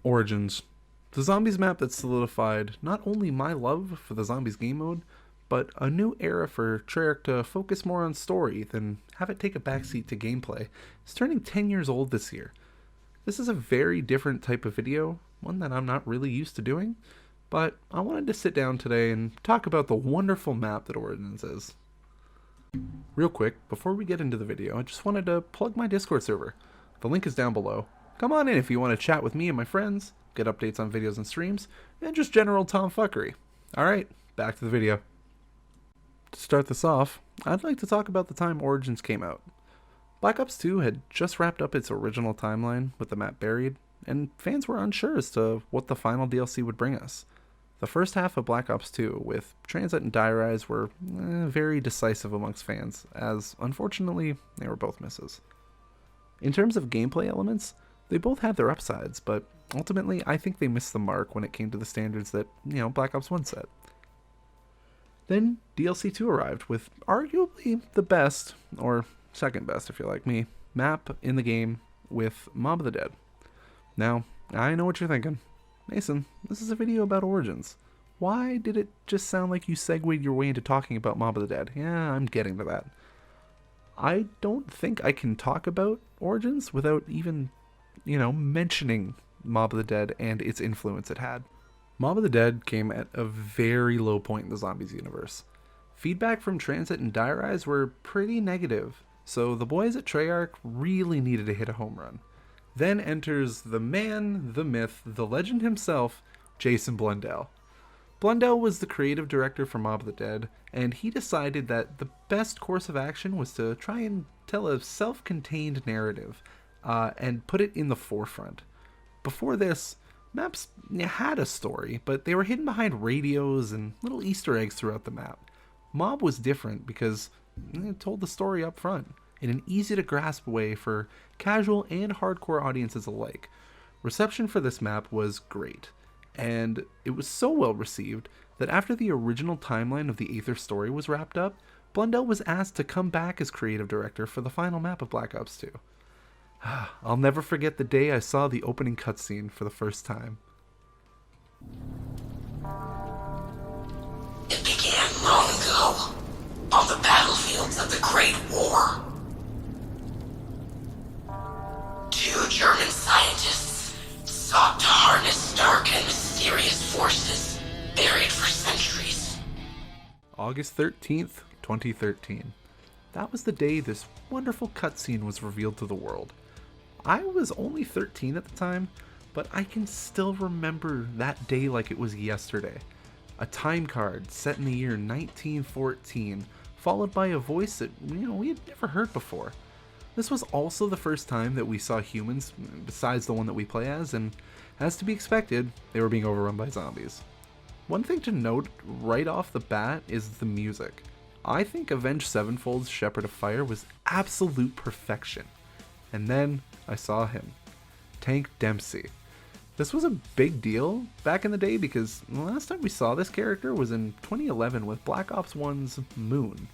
Origins. The Zombies map that solidified not only my love for the Zombies game mode, but a new era for Treyarch to focus more on story than have it take a backseat to gameplay, is turning 10 years old this year. This is a very different type of video, one that I'm not really used to doing, but I wanted to sit down today and talk about the wonderful map that Origins is. Real quick, before we get into the video, I just wanted to plug my Discord server. The link is down below. Come on in if you want to chat with me and my friends, get updates on videos and streams, and just general tomfuckery. Alright, back to the video. To start this off, I'd like to talk about the time Origins came out. Black Ops 2 had just wrapped up its original timeline with the map buried, and fans were unsure as to what the final DLC would bring us. The first half of Black Ops 2, with Transit and Die Rise, were very decisive amongst fans, as unfortunately they were both misses. In terms of gameplay elements, they both had their upsides, but ultimately I think they missed the mark when it came to the standards that, Black Ops 1 set. Then DLC 2 arrived with arguably the best, or second best if you're like me, map in the game with Mob of the Dead. Now, I know what you're thinking. Mason, this is a video about Origins. Why did it just sound like you segued your way into talking about Mob of the Dead? Yeah, I'm getting to that. I don't think I can talk about Origins without even, mentioning Mob of the Dead and its influence it had. Mob of the Dead came at a very low point in the Zombies universe. Feedback from Transit and Die Rise were pretty negative, so the boys at Treyarch really needed to hit a home run. Then enters the man, the myth, the legend himself, Jason Blundell. Blundell was the creative director for Mob of the Dead, and he decided that the best course of action was to try and tell a self-contained narrative, and put it in the forefront. Before this, maps had a story, but they were hidden behind radios and little Easter eggs throughout the map. Mob was different because it told the story up front, in an easy-to-grasp way for casual and hardcore audiences alike. Reception for this map was great, and it was so well received that after the original timeline of the Aether story was wrapped up, Blundell was asked to come back as creative director for the final map of Black Ops 2. I'll never forget the day I saw the opening cutscene for the first time. It began long ago, on the battlefields of the Great War. Two German scientists sought to harness dark and mysterious forces buried for centuries. August 13th, 2013. That was the day this wonderful cutscene was revealed to the world. I was only 13 at the time, but I can still remember that day like it was yesterday. A time card set in the year 1914, followed by a voice that, we had never heard before. This was also the first time that we saw humans, besides the one that we play as, and as to be expected, they were being overrun by zombies. One thing to note right off the bat is the music. I think Avenged Sevenfold's Shepherd of Fire was absolute perfection. And then I saw him, Tank Dempsey. This was a big deal back in the day because the last time we saw this character was in 2011 with Black Ops 1's Moon.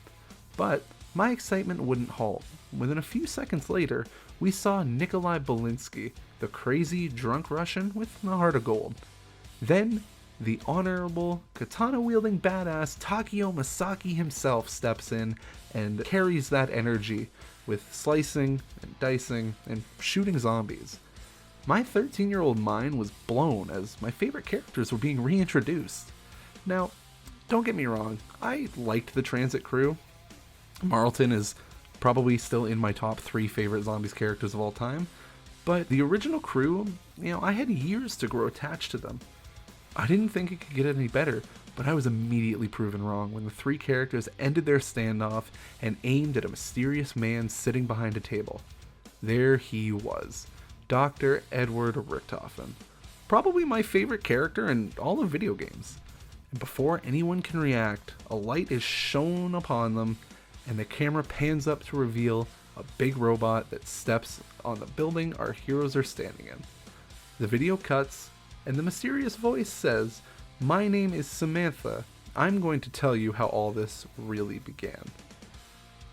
But my excitement wouldn't halt. Within a few seconds later, we saw Nikolai Belinsky, the crazy drunk Russian with a heart of gold. Then, the honorable, katana-wielding badass Takeo Masaki himself steps in and carries that energy with slicing and dicing and shooting zombies. My 13-year-old mind was blown as my favorite characters were being reintroduced. Now, don't get me wrong, I liked the Transit crew. Marlton is probably still in my top 3 favorite Zombies characters of all time, but the original crew, I had years to grow attached to them. I didn't think it could get any better, but I was immediately proven wrong when the 3 characters ended their standoff and aimed at a mysterious man sitting behind a table. There he was, Dr. Edward Richtofen, probably my favorite character in all of video games. And before anyone can react, a light is shone upon them, and the camera pans up to reveal a big robot that steps on the building our heroes are standing in. The video cuts, and the mysterious voice says, "My name is Samantha. I'm going to tell you how all this really began."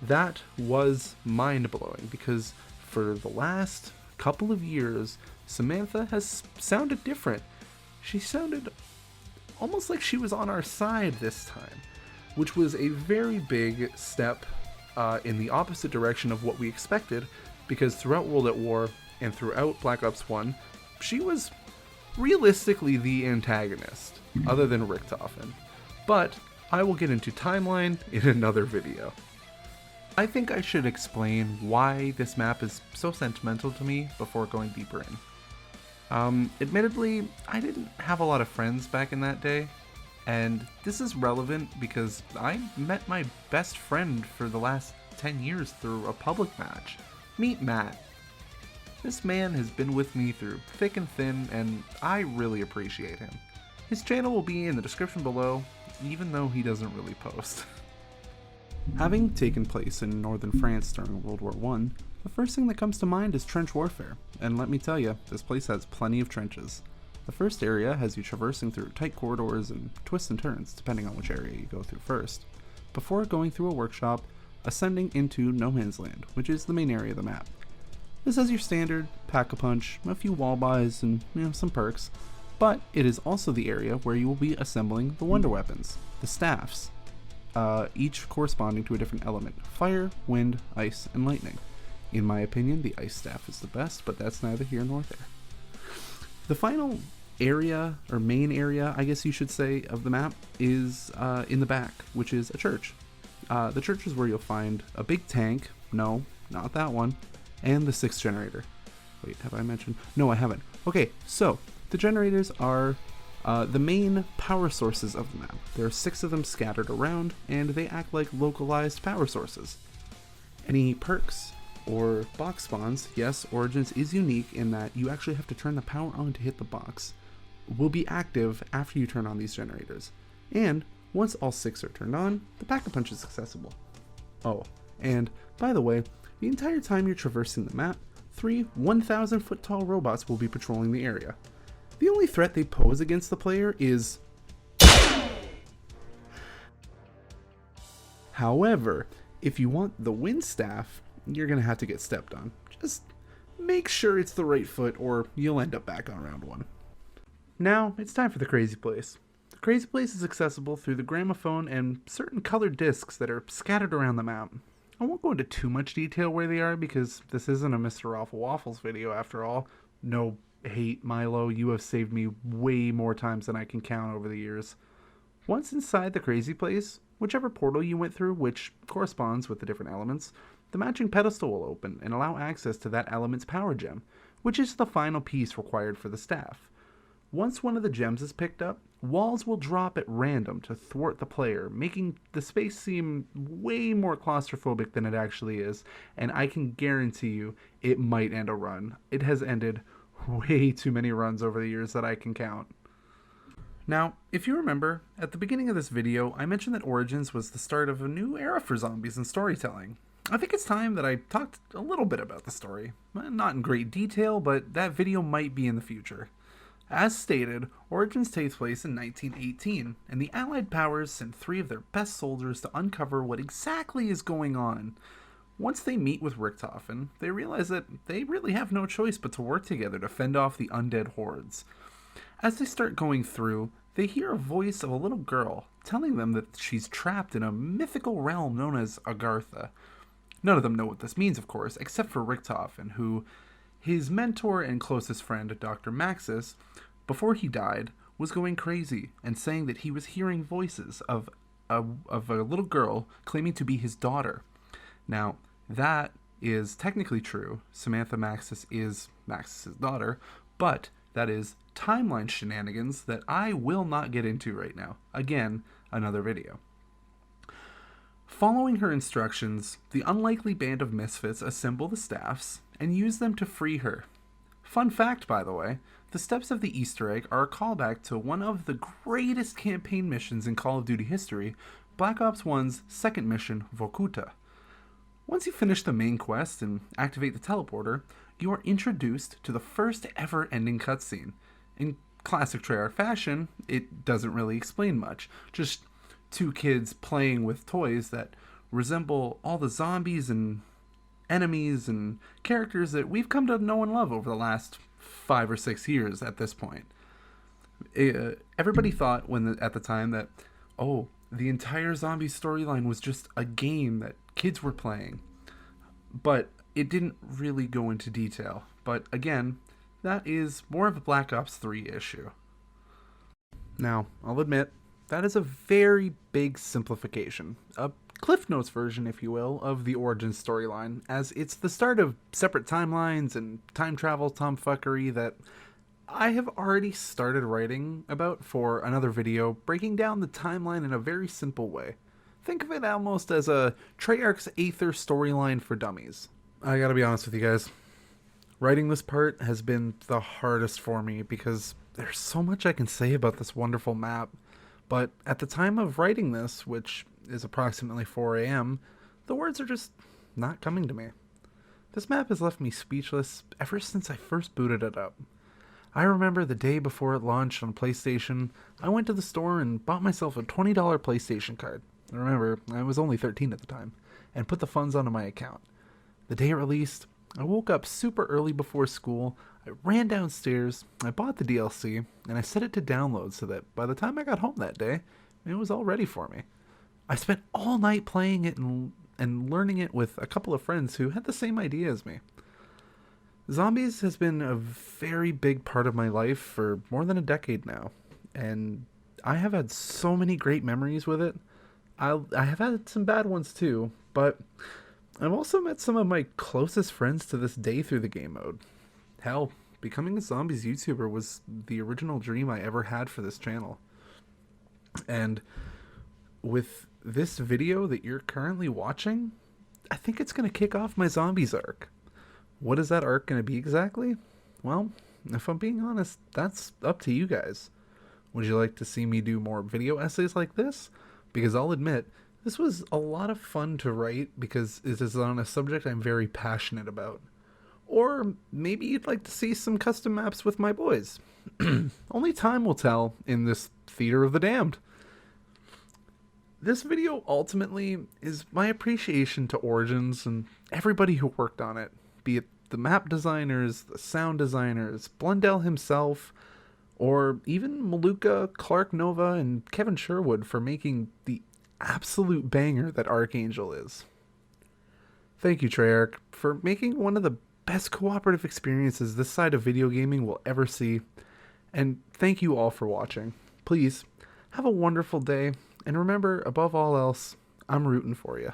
That was mind-blowing because for the last couple of years, Samantha has sounded different. She sounded almost like she was on our side this time, which was a very big step in the opposite direction of what we expected, because throughout World at War and throughout Black Ops 1, she was realistically the antagonist, other than Richtofen. But I will get into timeline in another video. I think I should explain why this map is so sentimental to me before going deeper in. Admittedly, I didn't have a lot of friends back in that day, and this is relevant because I met my best friend for the last 10 years through a public match. Meet Matt. This man has been with me through thick and thin, and I really appreciate him. His channel will be in the description below, even though he doesn't really post. Having taken place in northern France during World War I, the first thing that comes to mind is trench warfare, and let me tell you, this place has plenty of trenches. The first area has you traversing through tight corridors and twists and turns, depending on which area you go through first, before going through a workshop, ascending into No Man's Land, which is the main area of the map. This has your standard pack-a-punch, a few wall buys, and some perks, but it is also the area where you will be assembling the wonder weapons, the staffs, each corresponding to a different element: fire, wind, ice, and lightning. In my opinion, the ice staff is the best, but that's neither here nor there. The final area, or main area, I guess you should say, of the map is in the back, which is a church. The church is where you'll find a big tank, no, not that one, and the 6th generator. Wait, have I mentioned? No, I haven't. Okay, so the generators are the main power sources of the map. There are 6 of them scattered around, and they act like localized power sources. Any perks or box spawns, yes, Origins is unique in that you actually have to turn the power on to hit the box, will be active after you turn on these generators. And once all 6 are turned on, the pack-a-punch is accessible. Oh, and by the way, the entire time you're traversing the map, 3 1,000-foot tall robots will be patrolling the area. The only threat they pose against the player is... However, if you want the wind staff, you're going to have to get stepped on. Just make sure it's the right foot or you'll end up back on round 1. Now, it's time for the Crazy Place. The Crazy Place is accessible through the gramophone and certain colored discs that are scattered around the map. I won't go into too much detail where they are because this isn't a Mr. Awful Waffles video after all. No hate, Milo, you have saved me way more times than I can count over the years. Once inside the Crazy Place, whichever portal you went through, which corresponds with the different elements, the matching pedestal will open and allow access to that element's power gem, which is the final piece required for the staff. Once one of the gems is picked up, walls will drop at random to thwart the player, making the space seem way more claustrophobic than it actually is, and I can guarantee you it might end a run. It has ended way too many runs over the years that I can count. Now, if you remember, at the beginning of this video, I mentioned that Origins was the start of a new era for zombies and storytelling. I think it's time that I talked a little bit about the story. Not in great detail, but that video might be in the future. As stated, Origins takes place in 1918, and the Allied powers send 3 of their best soldiers to uncover what exactly is going on. Once they meet with Richtofen, they realize that they really have no choice but to work together to fend off the undead hordes. As they start going through, they hear a voice of a little girl telling them that she's trapped in a mythical realm known as Agartha. None of them know what this means, of course, except for Richtofen, who, his mentor and closest friend, Dr. Maxis, before he died, was going crazy and saying that he was hearing voices of a little girl claiming to be his daughter. Now, that is technically true. Samantha Maxis is Maxis' daughter, but that is timeline shenanigans that I will not get into right now. Again, another video. Following her instructions, the unlikely band of misfits assemble the staffs and use them to free her. Fun fact, by the way, the steps of the Easter egg are a callback to one of the greatest campaign missions in Call of Duty history, Black Ops 1's second mission, Vorkuta. Once you finish the main quest and activate the teleporter, you are introduced to the first ever ending cutscene. In classic Treyarch fashion, it doesn't really explain much, just 2 kids playing with toys that resemble all the zombies and enemies and characters that we've come to know and love over the last 5 or 6 years at this point. Everybody thought at the time that, oh, the entire zombie storyline was just a game that kids were playing. But it didn't really go into detail. But again, that is more of a Black Ops 3 issue. Now, I'll admit, that is a very big simplification. A Cliff Notes version, if you will, of the Origins storyline, as it's the start of separate timelines and time travel tomfuckery that I have already started writing about for another video, breaking down the timeline in a very simple way. Think of it almost as a Treyarch's Aether storyline for dummies. I gotta be honest with you guys. Writing this part has been the hardest for me because there's so much I can say about this wonderful map. But at the time of writing this, which is approximately 4 a.m., the words are just not coming to me. This map has left me speechless ever since I first booted it up. I remember the day before it launched on PlayStation, I went to the store and bought myself a $20 PlayStation card. Remember, I was only 13 at the time, and put the funds onto my account. The day it released, I woke up super early before school, I ran downstairs, I bought the DLC, and I set it to download so that by the time I got home that day, it was all ready for me. I spent all night playing it and learning it with a couple of friends who had the same idea as me. Zombies has been a very big part of my life for more than a decade now, and I have had so many great memories with it. I have had some bad ones too, but I've also met some of my closest friends to this day through the game mode. Hell, becoming a Zombies YouTuber was the original dream I ever had for this channel. And with this video that you're currently watching, I think it's going to kick off my Zombies arc. What is that arc going to be exactly? Well, if I'm being honest, that's up to you guys. Would you like to see me do more video essays like this? Because I'll admit, this was a lot of fun to write because it is on a subject I'm very passionate about. Or maybe you'd like to see some custom maps with my boys. Only time will tell in this Theater of the Damned. This video ultimately is my appreciation to Origins and everybody who worked on it, be it the map designers, the sound designers, Blundell himself, or even Maluka, Clark Nova, and Kevin Sherwood for making the absolute banger that Archangel is. Thank you, Treyarch, for making one of the best cooperative experiences this side of video gaming will ever see, and thank you all for watching. Please, have a wonderful day, and remember, above all else, I'm rooting for you.